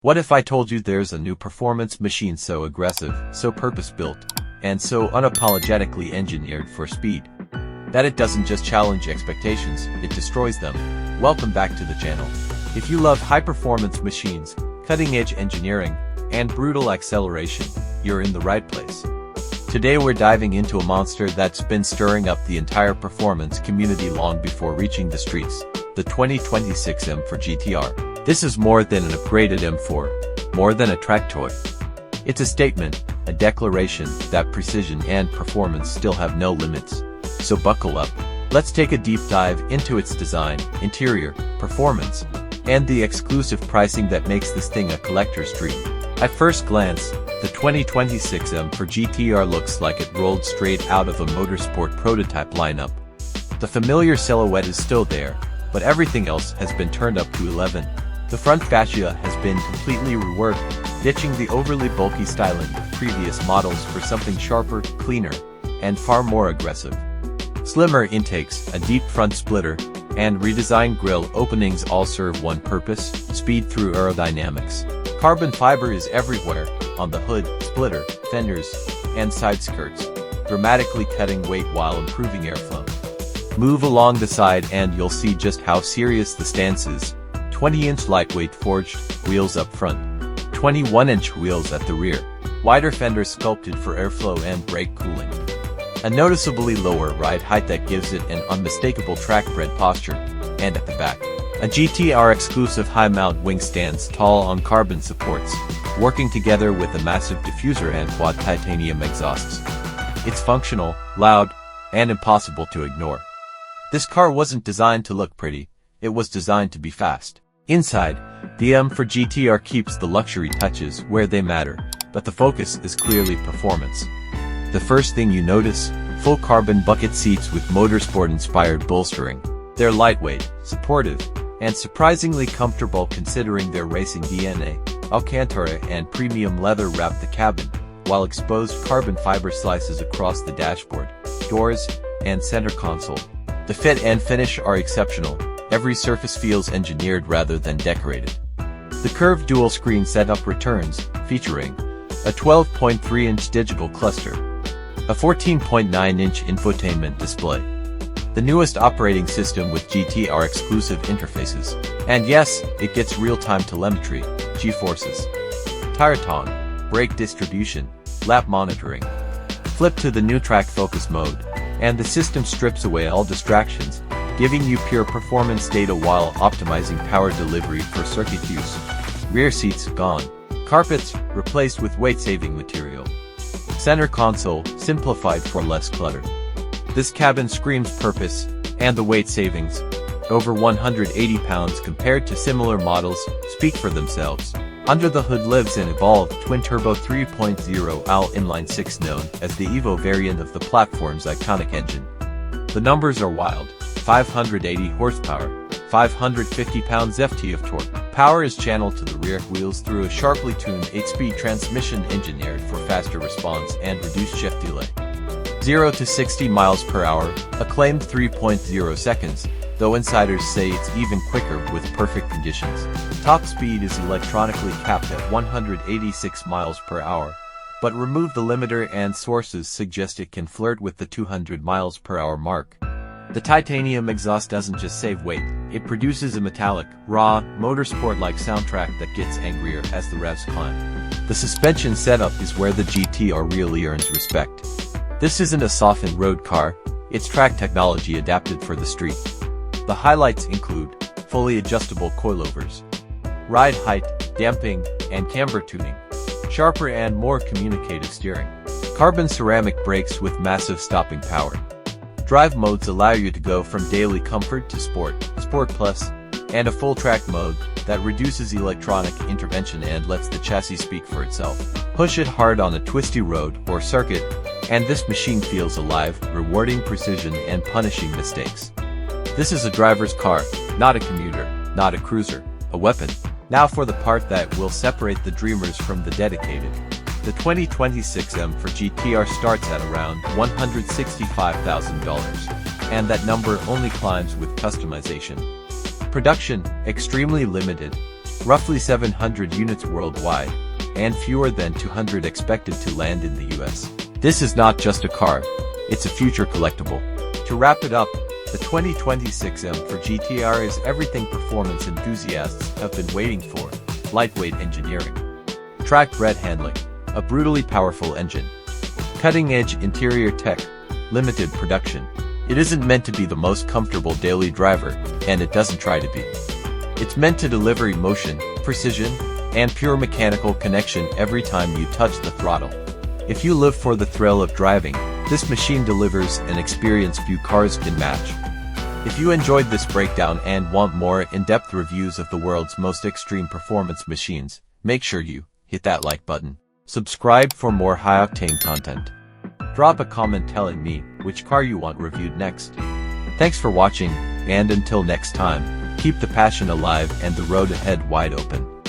What if I told you there's a new performance machine so aggressive, so purpose-built, and so unapologetically engineered for speed, that it doesn't just challenge expectations, it destroys them? Welcome back to the channel. If you love high-performance machines, cutting-edge engineering, and brutal acceleration, you're in the right place. Today we're diving into a monster that's been stirring up the entire performance community long before reaching the streets, the 2026 M4 GTR. This is more than an upgraded M4, more than a track toy. It's a statement, a declaration that precision and performance still have no limits. So buckle up. Let's take a deep dive into its design, interior, performance, and the exclusive pricing that makes this thing a collector's dream. At first glance, the 2026 M4 GTR looks like it rolled straight out of a motorsport prototype lineup. The familiar silhouette is still there, but everything else has been turned up to 11. The front fascia has been completely reworked, ditching the overly bulky styling of previous models for something sharper, cleaner, and far more aggressive. Slimmer intakes, a deep front splitter, and redesigned grille openings all serve one purpose: speed through aerodynamics. Carbon fiber is everywhere, on the hood, splitter, fenders, and side skirts, dramatically cutting weight while improving airflow. Move along the side and you'll see just how serious the stance is. 20-inch lightweight forged wheels up front, 21-inch wheels at the rear, wider fenders sculpted for airflow and brake cooling. A noticeably lower ride height that gives it an unmistakable track-bred posture, and at the back, a GTR-exclusive high-mount wing stands tall on carbon supports, working together with a massive diffuser and quad titanium exhausts. It's functional, loud, and impossible to ignore. This car wasn't designed to look pretty, it was designed to be fast. Inside, the M4 GTR keeps the luxury touches where they matter, but the focus is clearly performance. The first thing you notice, full carbon bucket seats with motorsport-inspired bolstering. They're lightweight, supportive, and surprisingly comfortable considering their racing DNA. Alcantara and premium leather wrap the cabin, while exposed carbon fiber slices across the dashboard, doors, and center console. The fit and finish are exceptional. Every surface feels engineered rather than decorated. The curved dual-screen setup returns, featuring a 12.3-inch digital cluster, a 14.9-inch infotainment display, the newest operating system with GTR-exclusive interfaces, and yes, it gets real-time telemetry, G-forces, tire tone, brake distribution, lap monitoring. Flip to the new track focus mode, and the system strips away all distractions, giving you pure performance data while optimizing power delivery for circuit use. Rear seats gone. Carpets replaced with weight-saving material. Center console simplified for less clutter. This cabin screams purpose, and the weight savings, over 180 pounds compared to similar models, speak for themselves. Under the hood lives an evolved twin-turbo 3.0 Al inline-six known as the Evo variant of the platform's iconic engine. The numbers are wild: 580 horsepower, 550 pounds-ft of torque. Power is channeled to the rear wheels through a sharply tuned 8-speed transmission engineered for faster response and reduced shift delay. 0 to 60 miles per hour, a claimed 3.0 seconds, though insiders say it's even quicker with perfect conditions. Top speed is electronically capped at 186 miles per hour, but remove the limiter and sources suggest it can flirt with the 200 miles per hour mark. The titanium exhaust doesn't just save weight, it produces a metallic, raw, motorsport-like soundtrack that gets angrier as the revs climb. The suspension setup is where the GTR really earns respect. This isn't a softened road car, it's track technology adapted for the street. The highlights include fully adjustable coilovers, ride height, damping, and camber tuning, sharper and more communicative steering, carbon ceramic brakes with massive stopping power. Drive modes allow you to go from daily comfort to Sport, Sport Plus, and a full track mode that reduces electronic intervention and lets the chassis speak for itself. Push it hard on a twisty road or circuit, and this machine feels alive, rewarding precision and punishing mistakes. This is a driver's car, not a commuter, not a cruiser, a weapon. Now for the part that will separate the dreamers from the dedicated. The 2026 M4 GTR starts at around $165,000, and that number only climbs with customization. Production, extremely limited. roughly 700 units worldwide, and fewer than 200 expected to land in the US. This is not just a car, it's a future collectible. To wrap it up, the 2026 M4 GTR is everything performance enthusiasts have been waiting for: lightweight engineering, track-bred handling, a brutally powerful engine, cutting-edge interior tech, limited production. It isn't meant to be the most comfortable daily driver, and it doesn't try to be. It's meant to deliver emotion, precision, and pure mechanical connection every time you touch the throttle. If you live for the thrill of driving, this machine delivers an experience few cars can match. If you enjoyed this breakdown and want more in-depth reviews of the world's most extreme performance machines, make sure you hit that like button. Subscribe for more high-octane content. Drop a comment telling me which car you want reviewed next. Thanks for watching, and until next time, keep the passion alive and the road ahead wide open.